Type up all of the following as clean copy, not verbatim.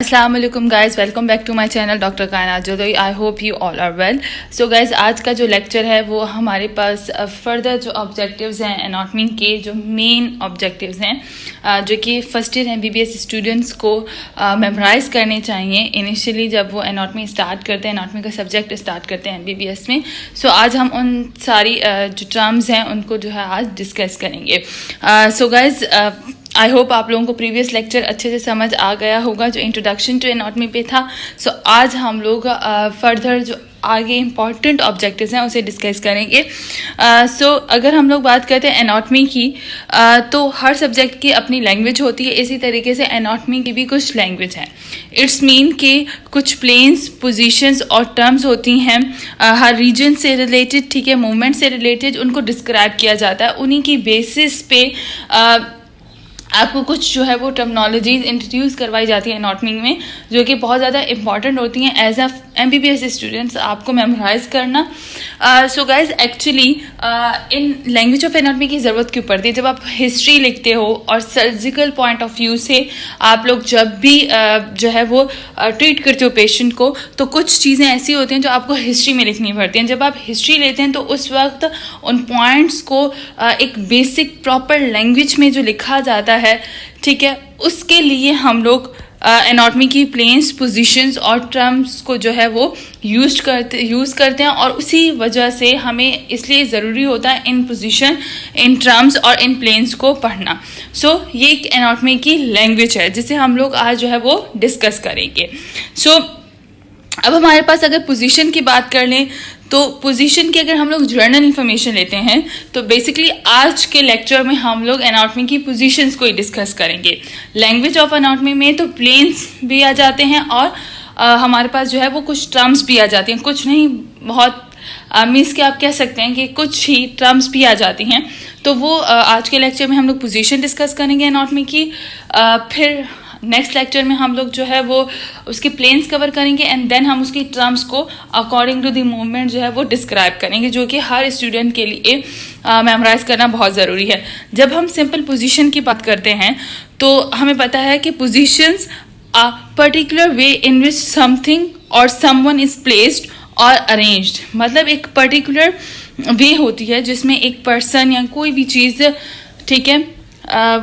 अस्सलाम वालेकुम guys, welcome back to my channel doctor Kainat Jadoi. I hope you all are well. So guys, आज का जो लेक्चर है वो हमारे पास फर्दर जो ऑब्जेक्टिव्स हैं एनाटॉमी के, जो मेन ऑब्जेक्टिव्स हैं जो कि फर्स्ट ईयर MBBS स्टूडेंट्स को मेमोराइज़ करने चाहिए इनिशियली जब वो एनाटॉमी स्टार्ट करते हैं, एनाटॉमी का सब्जेक्ट स्टार्ट करते हैं MBBS में। सो आज हम उन सारी जो टर्म्स हैं उनको जो है आज डिस्कस करेंगे। सो गाइज़, आई होप आप लोगों को प्रीवियस लेक्चर अच्छे से समझ आ गया होगा जो इंट्रोडक्शन टू एनाटॉमी पे था। सो आज हम लोग फर्दर जो आगे इम्पॉर्टेंट ऑब्जेक्टिव्स हैं उसे डिस्कस करेंगे। सो अगर हम लोग बात करते हैं एनाटॉमी की, तो हर सब्जेक्ट की अपनी लैंग्वेज होती है, इसी तरीके से एनाटॉमी की भी कुछ लैंग्वेज है। इट्स मीन कि कुछ प्लेन्स, पोजीशंस और टर्म्स होती हैं हर रीजन से रिलेटेड, ठीक है, मूवमेंट से रिलेटेड, उनको डिस्क्राइब किया जाता है। उन्हीं की बेसिस पे आपको कुछ जो है वो टर्मिनोलॉजीज इंट्रोड्यूस करवाई जाती है एनाटॉमी में, जो कि बहुत ज़्यादा इंपॉर्टेंट होती हैं एज अ MBBS स्टूडेंट्स आपको मेमोराइज करना। So guys, actually in language of anatomy की ज़रूरत क्यों पड़ती है? जब आप हिस्ट्री लिखते हो और सर्जिकल पॉइंट ऑफ व्यू से आप लोग जब भी जो है वो ट्रीट करते हो पेशेंट को, तो कुछ चीज़ें ऐसी होती हैं जो आपको हिस्ट्री में लिखनी पड़ती हैं। जब आप हिस्ट्री लेते हैं तो उस वक्त उन पॉइंट्स को एक बेसिक प्रॉपर लैंग्वेज में जो लिखा जाता है, ठीक है, उसके लिए हम लोग एनाटॉमी की प्लेन्स, पोजीशंस और टर्म्स को जो है वो यूज़ करते हैं, और उसी वजह से हमें इसलिए ज़रूरी होता है इन पोजीशन, इन टर्म्स और इन प्लेन्स को पढ़ना। सो ये एक एनाटॉमी की लैंग्वेज है जिसे हम लोग आज जो है वो डिस्कस करेंगे। सो अब हमारे पास अगर पोजीशन की बात कर लें तो पोजीशन की अगर हम लोग जर्नल इन्फॉर्मेशन लेते हैं तो बेसिकली आज के लेक्चर में हम लोग एनाटॉमी की पोजीशंस को ही डिस्कस करेंगे। लैंग्वेज ऑफ एनाटॉमी में तो प्लेन्स भी आ जाते हैं और हमारे पास जो है वो कुछ टर्म्स भी आ जाती हैं, कुछ नहीं, बहुत मीन्स कि आप कह सकते हैं कि कुछ ही टर्म्स भी आ जाती हैं। तो वो आज के लेक्चर में हम लोग पोजीशन डिस्कस करेंगे एनाटॉमी की। फिर नेक्स्ट लेक्चर में हम लोग जो है वो उसके प्लेन्स कवर करेंगे एंड देन हम उसकी टर्म्स को अकॉर्डिंग टू द मूवमेंट जो है वो डिस्क्राइब करेंगे, जो कि हर स्टूडेंट के लिए मेमोराइज करना बहुत ज़रूरी है। जब हम सिंपल पोजीशन की बात करते हैं तो हमें पता है कि positions a particular way in which something और समवन इज प्लेस्ड और अरेंज्ड, मतलब एक पर्टिकुलर वे होती है जिसमें एक पर्सन या कोई भी चीज़, ठीक है,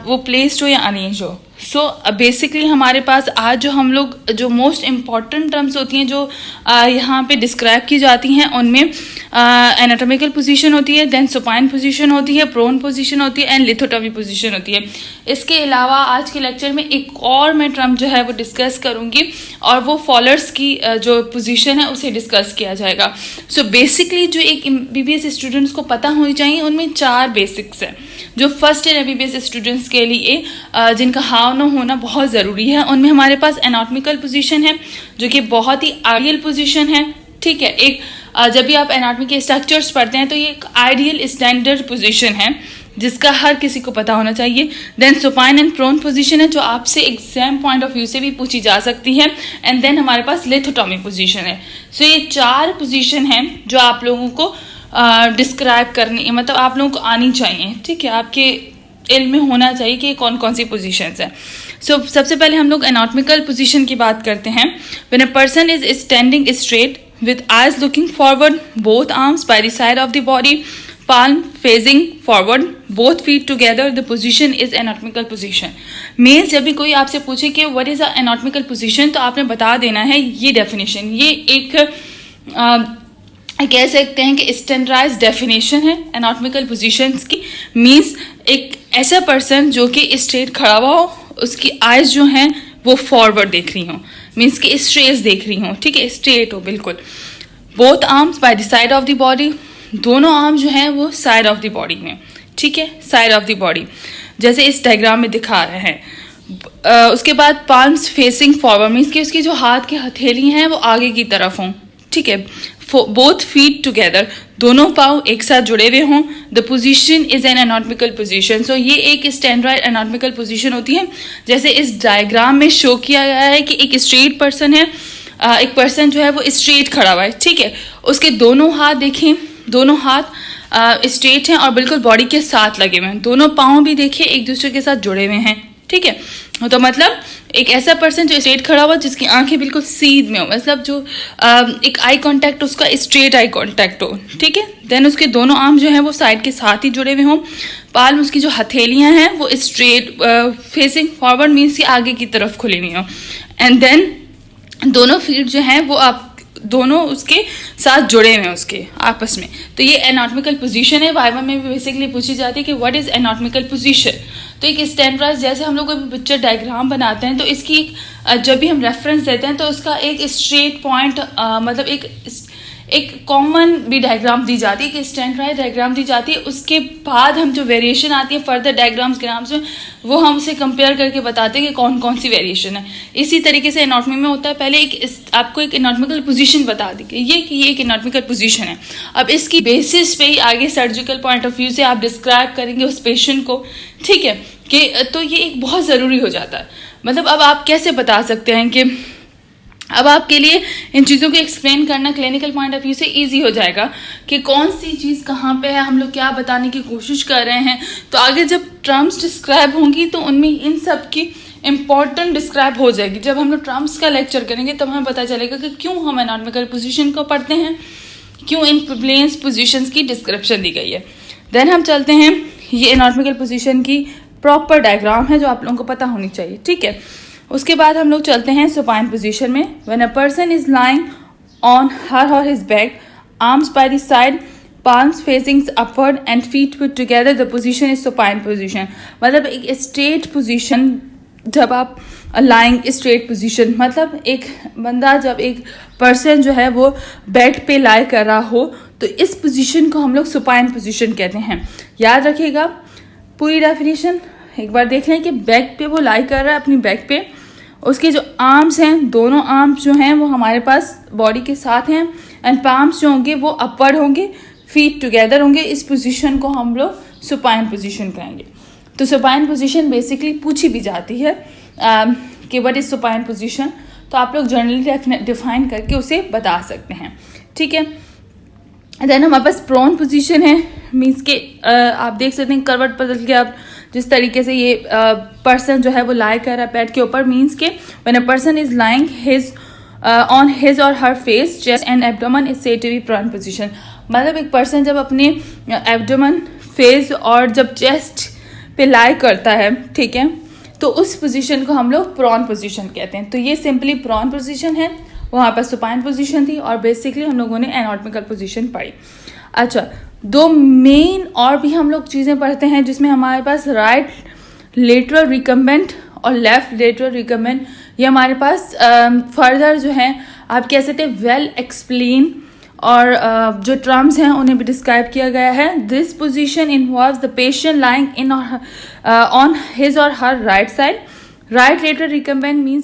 वो प्लेस्ड हो या अरेंज हो। सो बेसिकली हमारे पास आज जो हम लोग जो मोस्ट इम्पॉर्टेंट टर्म्स होती हैं जो यहाँ पे डिस्क्राइब की जाती हैं, उनमें एनाटॉमिकल पोजीशन होती है, देन सुपाइन पोजीशन होती है, प्रोन पोजीशन होती है एंड लिथोटॉमी पोजीशन होती है। इसके अलावा आज के लेक्चर में एक और मैं टर्म जो है वो डिस्कस करूँगी और वो फॉलोअर्स की जो पोजीशन है उसे डिस्कस किया जाएगा। सो बेसिकली जो एक MBBS स्टूडेंट्स को पता होनी चाहिए उनमें 4 बेसिक्स हैं जो फर्स्ट ईयर MBBS स्टूडेंट्स के लिए जिनका हाव न होना बहुत ज़रूरी है। उनमें हमारे पास एनाटॉमिकल पोजीशन है जो कि बहुत ही आइडियल पोजीशन है, ठीक है। एक जब भी आप एनाटॉमी के स्ट्रक्चर्स पढ़ते हैं तो ये एक आइडियल स्टैंडर्ड पोजीशन है जिसका हर किसी को पता होना चाहिए। Then supine and prone position है जो आपसे एग्जाम पॉइंट ऑफ व्यू से भी पूछी जा सकती है, एंड देन हमारे पास लिथोटॉमी पोजीशन है। सो ये 4 पोजीशन हैं जो आप लोगों को डिस्क्राइब करनी, मतलब आप लोगों को आनी चाहिए, ठीक है, आपके इल्म में होना चाहिए कि कौन कौन सी पोजीशंस हैं। सो सबसे पहले हम लोग एनाटॉमिकल पोजीशन की बात करते हैं। When a person is standing straight with eyes looking forward, both arms by the side of the body, palm facing forward, both feet together, the position is anatomical position. Means जब भी कोई आपसे पूछे कि what is a anatomical position तो आपने बता देना है ये डेफिनेशन। ये एक कह सकते हैं कि स्टैंडर्डाइज डेफिनेशन है एनाटॉमिकल पोजीशंस की। मीन्स एक ऐसा पर्सन जो कि स्ट्रेट खड़ा हुआ हो, उसकी आइज जो हैं वो फॉरवर्ड देख रही हों, मीन्स कि स्ट्रेट देख रही हों, ठीक है, स्ट्रेट हो बिल्कुल। Both arms by the side of the body, दोनों आर्म जो हैं वो साइड ऑफ द बॉडी में, ठीक है, साइड ऑफ द बॉडी, जैसे इस डायग्राम में दिखा रहे हैं। उसके बाद पाल्म्स फेसिंग फॉरवर्ड, मीन्स कि उसकी जो हाथ की हथेली हैं वो आगे की तरफ हों, ठीक है। बोथ फीट टुगेदर, दोनों पाँव एक साथ जुड़े हुए हों। The position is an anatomical position. So ये एक स्टैंडर्ड एनाटॉमिकल पोजीशन होती है। जैसे इस डायग्राम में शो किया गया है कि एक स्ट्रेट पर्सन है, एक पर्सन जो है वो स्ट्रेट खड़ा हुआ है, ठीक है, उसके दोनों हाथ देखें, दोनों हाथ स्ट्रेट हैं और बिल्कुल बॉडी के साथ लगे हुए हैं। दोनों पाँव भी देखिए एक दूसरे के साथ जुड़े हुए हैं, ठीक है। तो मतलब एक ऐसा पर्सन जो स्ट्रेट खड़ा हुआ, जिसकी आंखें बिल्कुल सीध में हो, मतलब जो एक आई कांटेक्ट उसका स्ट्रेट आई कांटेक्ट हो, ठीक है। देन उसके दोनों आर्म जो हैं वो साइड के साथ ही जुड़े हुए हों, पाल्म उसकी जो हथेलियां हैं वो स्ट्रेट फेसिंग फॉरवर्ड मीन्स कि आगे की तरफ खुली हुई हो, एंड देन दोनों फीट जो हैं वो आप दोनों उसके साथ जुड़े हुए हैं उसके आपस में। तो ये एनाटॉमिकल पोजीशन है। वाइवा में भी बेसिकली पूछी जाती है कि व्हाट इज एनाटॉमिकल पोजीशन। तो एक स्टैंडर्ड, जैसे हम लोग कोई पिक्चर डायग्राम बनाते हैं तो इसकी जब भी हम रेफरेंस देते हैं तो उसका एक स्ट्रेट पॉइंट मतलब एक कॉमन भी डायग्राम दी जाती है, कि स्टैंडर्ड डायग्राम दी जाती है। उसके बाद हम जो वेरिएशन आती है फर्दर डायग्राम्स में, वो हम उसे कंपेयर करके बताते हैं कि कौन कौन सी वेरिएशन है। इसी तरीके से एनाटॉमी में होता है, पहले आपको एक एनाटॉमिकल पोजीशन बता दी कि ये एक एनाटॉमिकल पोजीशन है। अब इसकी बेसिस पे ही आगे सर्जिकल पॉइंट ऑफ व्यू से आप डिस्क्राइब करेंगे उस पेशेंट को, ठीक है। कि तो ये एक बहुत ज़रूरी हो जाता है। मतलब अब आप कैसे बता सकते हैं कि अब आपके लिए इन चीज़ों को एक्सप्लेन करना क्लिनिकल पॉइंट ऑफ व्यू से इजी हो जाएगा कि कौन सी चीज़ कहाँ पे है, हम लोग क्या बताने की कोशिश कर रहे हैं। तो आगे जब टर्म्स डिस्क्राइब होंगी तो उनमें इन सब की इम्पॉर्टेंट डिस्क्राइब हो जाएगी। जब हम लोग टर्म्स का लेक्चर करेंगे तब हमें पता चलेगा कि क्यों हम एनाटॉमिकल पोजीशन को पढ़ते हैं, क्यों इन प्लेन्स पोजीशंस की डिस्क्रिप्शन दी गई है। देन हम चलते हैं, ये एनाटॉमिकल पोजीशन की प्रॉपर डायग्राम है जो आप लोगों को पता होनी चाहिए, ठीक है। उसके बाद हम लोग चलते हैं सुपाइन पोजीशन में। When a person is lying on her or his back, arms by the side, palms facing upward and feet put together, the position is supine position। मतलब एक स्ट्रेट पोजीशन, जब आप लाइंग स्ट्रेट पोजीशन, मतलब एक बंदा, जब एक person जो है वो बेड पे लाई कर रहा हो तो इस पोजीशन को हम लोग सुपाइन पोजीशन कहते हैं। याद रखिएगा पूरी डेफिनेशन एक बार देख लें कि बैक पे वो लाई कर रहा है अपनी बैक पे, उसके जो आर्म्स हैं, दोनों आर्म्स जो हैं वो हमारे पास बॉडी के साथ हैं, एंड पाम्स जो होंगे वो अपवर्ड होंगे, फीट टुगेदर होंगे। इस पोजीशन को हम लोग सुपाइन पोजीशन कहेंगे। तो सुपाइन पोजीशन बेसिकली पूछी भी जाती है कि व्हाट इज सुपाइन पोजीशन, तो आप लोग जनरली डिफाइन करके उसे बता सकते हैं, ठीक है। देन हमारे पास प्रोन पोजीशन है, मीन्स के आप देख सकते हैं करवट बदल के आप जिस तरीके से ये पर्सन जो है वो लाई कर रहा है पेट के ऊपर, मीन्स के when a person is lying his on his or her face, chest and abdomen is said to be prone position. मतलब एक पर्सन जब अपने एब्डोमेन, फेस और जब चेस्ट पे लाई करता है, ठीक है, तो उस पोजीशन को हम लोग प्रोन पोजीशन कहते हैं। तो ये सिंपली प्रोन पोजीशन है, वहाँ पर सुपाइन पोजीशन थी, और बेसिकली हम लोगों ने एनाटॉमिकल पोजीशन पढ़ी। अच्छा, दो मेन और भी हम लोग चीज़ें पढ़ते हैं जिसमें हमारे पास राइट लेटरल रिकम्बेंट और लेफ्ट लेटरल रिकम्बेंट, ये हमारे पास फर्दर जो है आप कह सकते हैं वेल एक्सप्लेन, और जो टर्म्स हैं उन्हें भी डिस्क्राइब किया गया है। This position involves the patient lying in on his or her right side. Right lateral recumbent means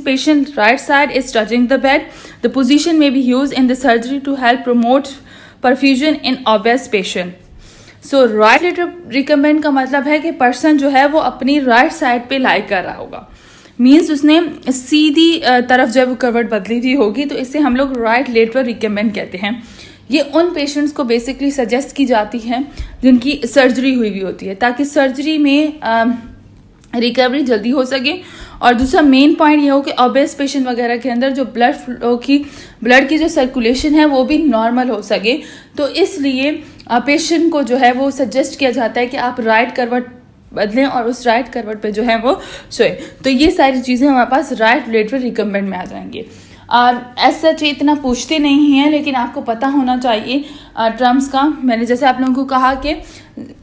patient right side is touching the bed. The position may be used in the surgery to help promote perfusion in obese patient. So right lateral recumbent का मतलब है कि person जो है वो अपनी right side पे लाई कर रहा होगा, मीन्स उसने सीधी तरफ जब करवट बदली हुई होगी, तो इसे हम लोग राइट लेटरल रिकम्बेंट कहते हैं। ये उन पेशेंट्स को बेसिकली सजेस्ट की जाती है जिनकी सर्जरी हुई होती है, ताकि सर्जरी में रिकवरी जल्दी हो सके। और दूसरा मेन पॉइंट ये हो कि ओबेस पेशेंट वगैरह के अंदर जो ब्लड की जो सर्कुलेशन है वो भी नॉर्मल हो सके। तो इसलिए पेशेंट को जो है वो सजेस्ट किया जाता है कि आप राइट करवट बदलें और उस राइट करवट पे जो है वो सोए। तो ये सारी चीज़ें हमारे पास राइट लेटरल रिकम्बेंट में आ जाएंगे। ऐसा इतना पूछते नहीं हैं, लेकिन आपको पता होना चाहिए टर्म्स का। मैंने जैसे आप लोगों को कहा कि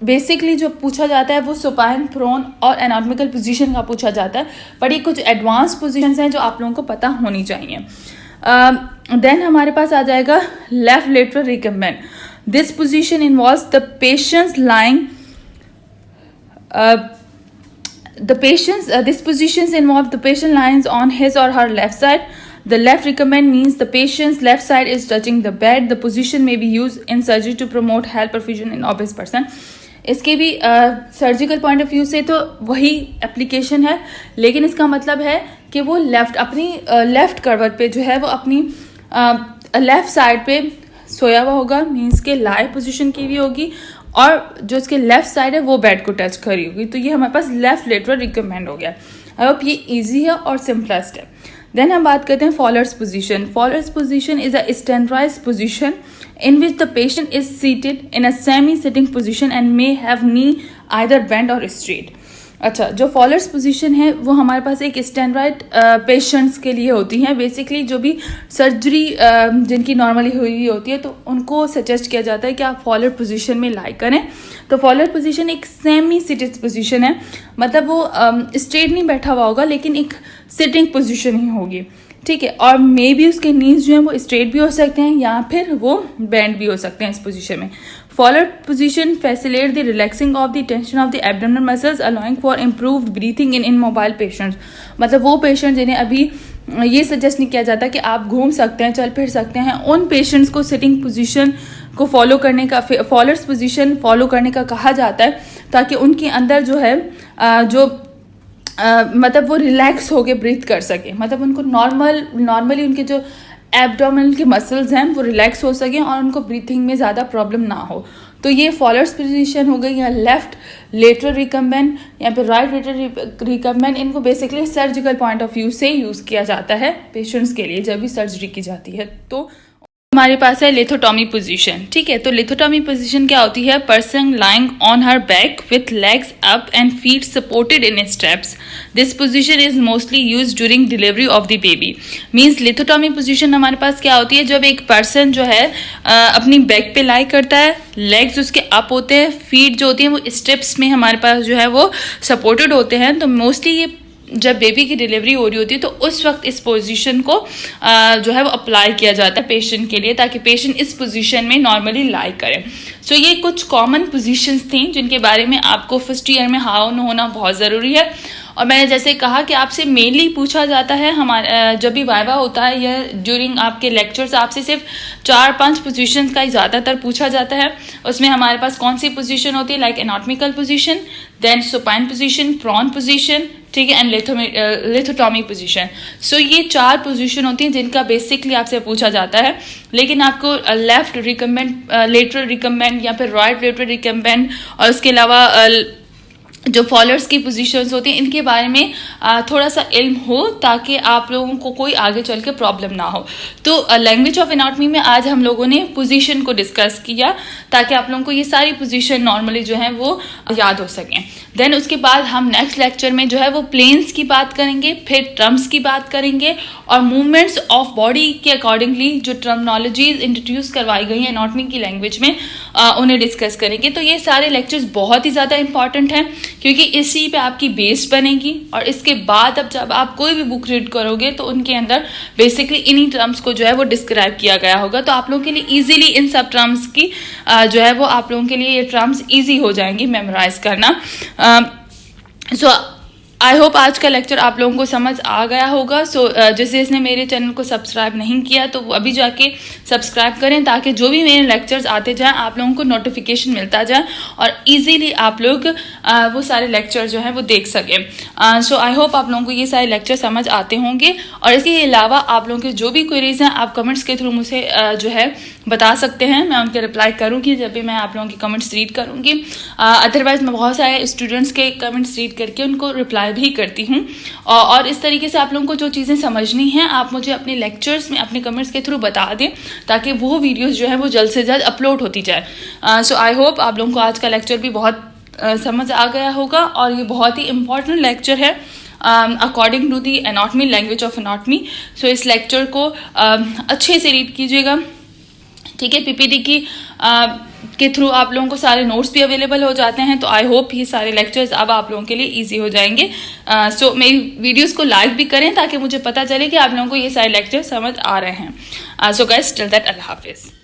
बेसिकली जो पूछा जाता है वो सुपाइन, प्रोन और एनाटॉमिकल पोजीशन का पूछा जाता है, पर ये कुछ एडवांस पोजीशंस हैं जो आप लोगों को पता होनी चाहिए। देन हमारे पास आ जाएगा left lateral recumbent. This position involves the patients lying this positions involve the patient lying on his or her left side. The left recumbent means the patient's left side is touching the bed. The position may be used in surgery to promote health perfusion in obese person. इसके भी surgical point of view से तो वही application है, लेकिन इसका मतलब है कि वो अपनी लेफ्ट करवट पे जो है वो अपनी लेफ्ट साइड पे सोया हुआ होगा, मीन्स के लाई पोजीशन की भी होगी, और जो इसके लेफ्ट साइड है वो बेड को टच करी होगी। तो ये हमारे पास लेफ्ट लेटरल रिकम्बेंट हो गया। आई होप ये ईजी है और सिंपलेस्ट है। देन हम बात करते हैं Fowler's position. Fowler's position is a standardised position in which the patient is seated in a semi-sitting position and may have knee either bent or straight। अच्छा, जो फॉलर्स पोजीशन है वो हमारे पास एक स्टैंडर्ड पेशेंट्स के लिए होती हैं। बेसिकली जो भी सर्जरी जिनकी नॉर्मली हुई होती है तो उनको सजेस्ट किया जाता है कि आप फॉलर पोजीशन में लाई करें। तो फॉलर पोजीशन एक सेमी सिटेड पोजीशन है, मतलब वो स्ट्रेट नहीं बैठा हुआ होगा लेकिन एक सिटिंग पोजीशन ही होगी, ठीक है। और मे बी उसके नीज जो हैं वो स्ट्रेट भी हो सकते हैं या फिर वो बेंड भी हो सकते हैं इस पोजीशन में। Fowler position facilitate the relaxing of the tension of the abdominal muscles allowing for improved breathing in immobile patients. मतलब वो पेशेंट जिन्हें अभी ये सजेस्ट नहीं किया जाता कि आप घूम सकते हैं, चल फिर सकते हैं, उन पेशेंट्स को सिटिंग पोजीशन को फॉलो करने का, फॉलर्स पोजीशन फॉलो करने का कहा जाता है ताकि उनके अंदर जो है मतलब वो रिलैक्स होके ब्रीथ कर सके, मतलब उनको नॉर्मली उनके जो एब्डोमिनल के मसल्स हैं वो रिलैक्स हो सके और उनको ब्रीथिंग में ज़्यादा प्रॉब्लम ना हो। तो ये फॉलर्स पोजीशन हो गई, या लेफ्ट लेटरल रिकम्बेंट या फिर राइट लेटरल रिकम्बेंट। इनको basically surgical point of view से यूज़ किया जाता है पेशेंट्स के लिए जब भी सर्जरी की जाती है। तो हमारे पास है लिथोटॉमी पोजीशन, ठीक है। तो लिथोटॉमी पोजीशन क्या होती है? Person lying on her back with legs up and feet supported in steps. This position is mostly use during delivery of the baby. Means लिथोटॉमी position हमारे पास क्या होती है? जब एक पर्सन जो है अपनी बैक पे लाई करता है, लेग्स उसके अप होते हैं, फीट जो होती हैं वो स्टेप्स में हमारे पास जो है वो सपोर्टेड होते हैं। तो मोस्टली ये जब बेबी की डिलीवरी हो रही होती है तो उस वक्त इस पोजीशन को जो है वो अप्लाई किया जाता है पेशेंट के लिए, ताकि पेशेंट इस पोजीशन में नॉर्मली लाई करे। सो ये कुछ कॉमन पोजीशंस थी जिनके बारे में आपको फर्स्ट ईयर में हाउन होना बहुत ज़रूरी है। और मैंने जैसे कहा कि आपसे मेनली पूछा जाता है हमारे जब भी वाइवा होता है या ड्यूरिंग आपके लेक्चर्स, आपसे सिर्फ 4-5 पोजीशंस का ही ज़्यादातर पूछा जाता है। उसमें हमारे पास कौन सी पोजीशन होती है? Like anatomical position, then supine position, prone position, ठीक है, एंड लिथोटॉमी पोजीशन। सो ये 4 पोजीशन होती हैं जिनका बेसिकली आपसे पूछा जाता है। लेकिन आपको लेफ्ट रिकम्बेंट, लेटरल रिकम्बेंट या फिर राइट लेटरल रिकम्बेंट और उसके अलावा जो फॉलर्स की पोजीशंस होती हैं इनके बारे में थोड़ा सा इल्म हो ताकि आप लोगों को कोई आगे चल के प्रॉब्लम ना हो। तो लैंग्वेज ऑफ एनाटॉमी में आज हम लोगों ने पोजीशन को डिस्कस किया ताकि आप लोगों को ये सारी पोजीशन नॉर्मली जो है वो याद हो सकें। देन उसके बाद हम नेक्स्ट लेक्चर में जो है वो प्लेन्स की बात करेंगे, फिर टर्म्स की बात करेंगे और मूवमेंट्स ऑफ बॉडी के अकॉर्डिंगली जो टर्मिनोलॉजीज इंट्रोड्यूस करवाई गई हैं एनाटॉमी की लैंग्वेज में उन्हें डिस्कस करेंगे। तो ये सारे लेक्चर्स बहुत ही ज़्यादा इंपॉर्टेंट हैं क्योंकि इसी पे आपकी बेस बनेगी और इसके बाद अब जब आप कोई भी बुक रीड करोगे तो उनके अंदर बेसिकली इन्हीं टर्म्स को जो है वो डिस्क्राइब किया गया होगा। तो आप लोगों के लिए इजीली इन सब टर्म्स की जो है वो आप लोगों के लिए ये टर्म्स इजी हो जाएंगी मेमोराइज करना। सो आई होप आज का लेक्चर आप लोगों को समझ आ गया होगा। सो जिसने मेरे चैनल को सब्सक्राइब नहीं किया तो वो अभी जाके सब्सक्राइब करें ताकि जो भी मेरे लेक्चर्स आते जाएं आप लोगों को नोटिफिकेशन मिलता जाए और इजीली आप लोग वो सारे लेक्चर जो हैं वो देख सकें। सो आई होप आप लोगों को ये सारे लेक्चर समझ आते होंगे और इसके अलावा आप लोगों के जो भी क्वेरीज हैं आप कमेंट्स के थ्रू मुझे जो है बता सकते हैं। मैं उनके रिप्लाई करूँगी जब भी मैं आप लोगों के कमेंट्स रीड करूँगी। अदरवाइज मैं बहुत सारे स्टूडेंट्स के कमेंट्स रीड करके उनको रिप्लाई भी करती हूँ और इस तरीके से आप लोगों को जो चीज़ें समझनी हैं आप मुझे अपने लेक्चर्स में अपने कमेंट्स के थ्रू बता दें ताकि वो वीडियोस जो है वो जल्द से जल्द अपलोड होती जाए। सो आई होप आप लोगों को आज का लेक्चर भी बहुत समझ आ गया होगा और ये बहुत ही इम्पॉर्टेंट लेक्चर है according to the anatomy, language of anatomy. So इस लेक्चर को अच्छे से रीड कीजिएगा, ठीक है। पीपीटी की के थ्रू आप लोगों को सारे नोट्स भी अवेलेबल हो जाते हैं। तो आई होप ये सारे लेक्चर्स अब आप लोगों के लिए इजी हो जाएंगे। सो मेरी वीडियोस को लाइक भी करें ताकि मुझे पता चले कि आप लोगों को ये सारे लेक्चर समझ आ रहे हैं। सो गाइस टिल दैट अल्लाह हाफिज़।